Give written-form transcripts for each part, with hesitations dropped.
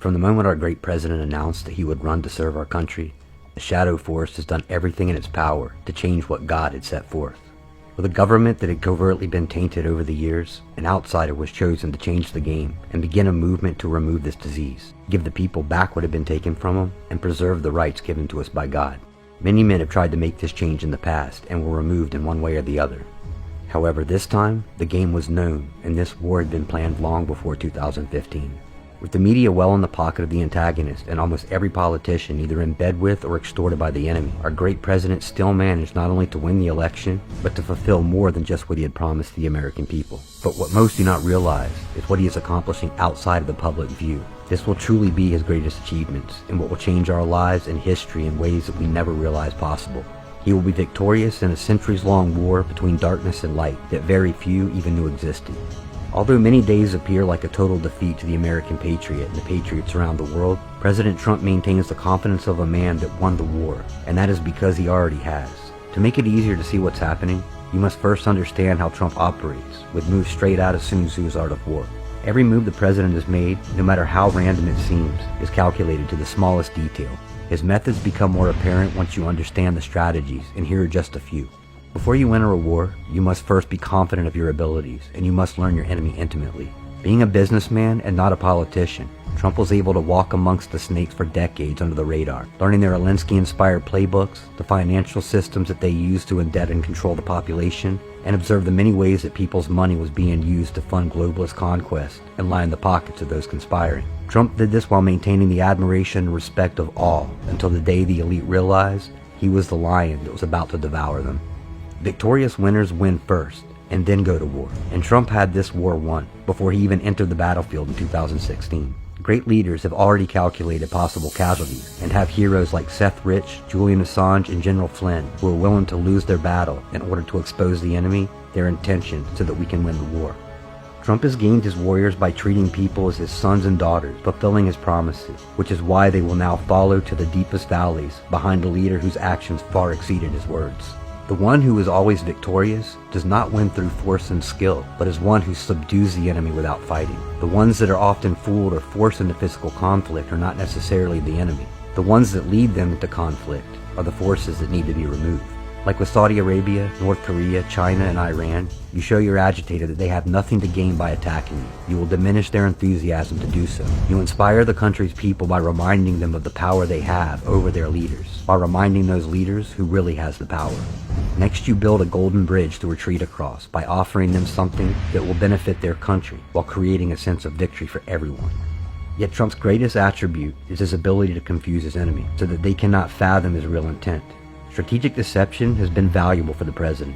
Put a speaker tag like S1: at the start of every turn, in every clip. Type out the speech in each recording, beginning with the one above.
S1: From the moment our great president announced that he would run to serve our country, the shadow force has done everything in its power to change what God had set forth. With a government that had covertly been tainted over the years, an outsider was chosen to change the game and begin a movement to remove this disease, give the people back what had been taken from them, and preserve the rights given to us by God. Many men have tried to make this change in the past and were removed in one way or the other. However, this time, the game was known, and this war had been planned long before 2015. With the media well in the pocket of the antagonist and almost every politician either in bed with or extorted by the enemy, our great president still managed not only to win the election, but to fulfill more than just what he had promised the American people. But what most do not realize is what he is accomplishing outside of the public view. This will truly be his greatest achievements, and what will change our lives and history in ways that we never realized possible. He will be victorious in a centuries-long war between darkness and light that very few even knew existed. Although many days appear like a total defeat to the American patriot and the patriots around the world, President Trump maintains the confidence of a man that won the war, and that is because he already has. To make it easier to see what's happening, you must first understand how Trump operates, with moves straight out of Sun Tzu's Art of War. Every move the president has made, no matter how random it seems, is calculated to the smallest detail. His methods become more apparent once you understand the strategies, and here are just a few. Before you enter a war, you must first be confident of your abilities, and you must learn your enemy intimately. Being a businessman and not a politician, Trump was able to walk amongst the snakes for decades under the radar, learning their Alinsky-inspired playbooks, the financial systems that they used to indebt and control the population, and observe the many ways that people's money was being used to fund globalist conquest and line the pockets of those conspiring. Trump did this while maintaining the admiration and respect of all, until the day the elite realized he was the lion that was about to devour them. Victorious winners win first, and then go to war. And Trump had this war won before he even entered the battlefield in 2016. Great leaders have already calculated possible casualties, and have heroes like Seth Rich, Julian Assange, and General Flynn who are willing to lose their battle in order to expose the enemy, their intentions, so that we can win the war. Trump has gained his warriors by treating people as his sons and daughters, fulfilling his promises, which is why they will now follow to the deepest valleys behind a leader whose actions far exceeded his words. The one who is always victorious does not win through force and skill, but is one who subdues the enemy without fighting. The ones that are often fooled or forced into physical conflict are not necessarily the enemy. The ones that lead them into conflict are the forces that need to be removed. Like with Saudi Arabia, North Korea, China, and Iran, you show your agitator that they have nothing to gain by attacking you. You will diminish their enthusiasm to do so. You inspire the country's people by reminding them of the power they have over their leaders, by reminding those leaders who really has the power. Next, you build a golden bridge to retreat across by offering them something that will benefit their country while creating a sense of victory for everyone. Yet Trump's greatest attribute is his ability to confuse his enemy so that they cannot fathom his real intent. Strategic deception has been valuable for the president.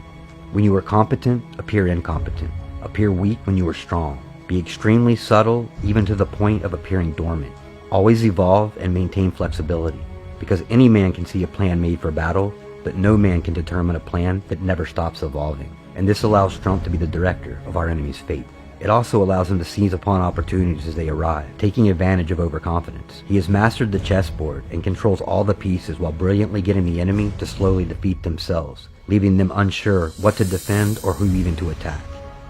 S1: When you are competent, appear incompetent. Appear weak when you are strong. Be extremely subtle, even to the point of appearing dormant. Always evolve and maintain flexibility, because any man can see a plan made for battle, but no man can determine a plan that never stops evolving. And this allows Trump to be the director of our enemy's fate. It also allows him to seize upon opportunities as they arrive, taking advantage of overconfidence. He has mastered the chessboard and controls all the pieces while brilliantly getting the enemy to slowly defeat themselves, leaving them unsure what to defend or who even to attack.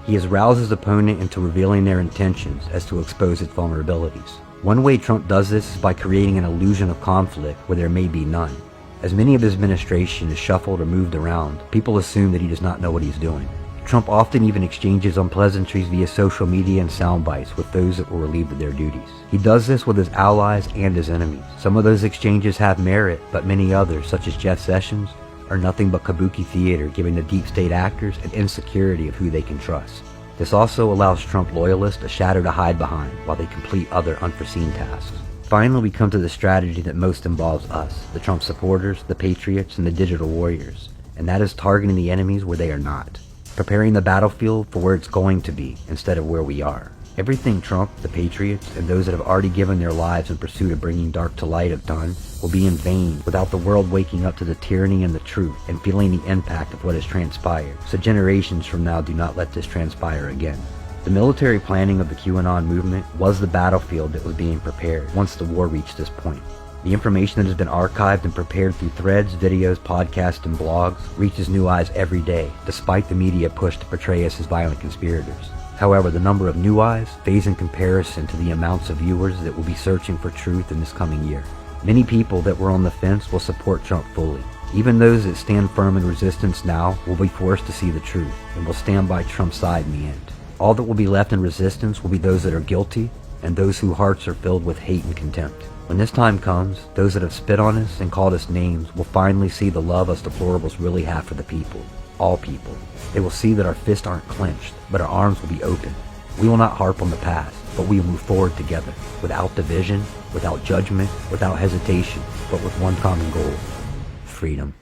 S1: He has roused his opponent into revealing their intentions as to expose its vulnerabilities. One way Trump does this is by creating an illusion of conflict where there may be none. As many of his administration is shuffled or moved around, people assume that he does not know what he's doing. Trump often even exchanges unpleasantries via social media and sound bites with those that were relieved of their duties. He does this with his allies and his enemies. Some of those exchanges have merit, but many others, such as Jeff Sessions, are nothing but kabuki theater, giving the deep state actors an insecurity of who they can trust. This also allows Trump loyalists a shadow to hide behind while they complete other unforeseen tasks. Finally, we come to the strategy that most involves us, the Trump supporters, the patriots, and the digital warriors, and that is targeting the enemies where they are not. Preparing the battlefield for where it's going to be instead of where we are. Everything Trump, the patriots, and those that have already given their lives in pursuit of bringing dark to light have done will be in vain without the world waking up to the tyranny and the truth and feeling the impact of what has transpired, so generations from now do not let this transpire again. The military planning of the QAnon movement was the battlefield that was being prepared once the war reached this point. The information that has been archived and prepared through threads, videos, podcasts, and blogs reaches new eyes every day, despite the media push to portray us as violent conspirators. However, the number of new eyes fades in comparison to the amounts of viewers that will be searching for truth in this coming year. Many people that were on the fence will support Trump fully. Even those that stand firm in resistance now will be forced to see the truth and will stand by Trump's side in the end. All that will be left in resistance will be those that are guilty and those whose hearts are filled with hate and contempt. When this time comes, those that have spit on us and called us names will finally see the love us deplorables really have for the people. All people. They will see that our fists aren't clenched, but our arms will be open. We will not harp on the past, but we will move forward together, without division, without judgment, without hesitation, but with one common goal: freedom.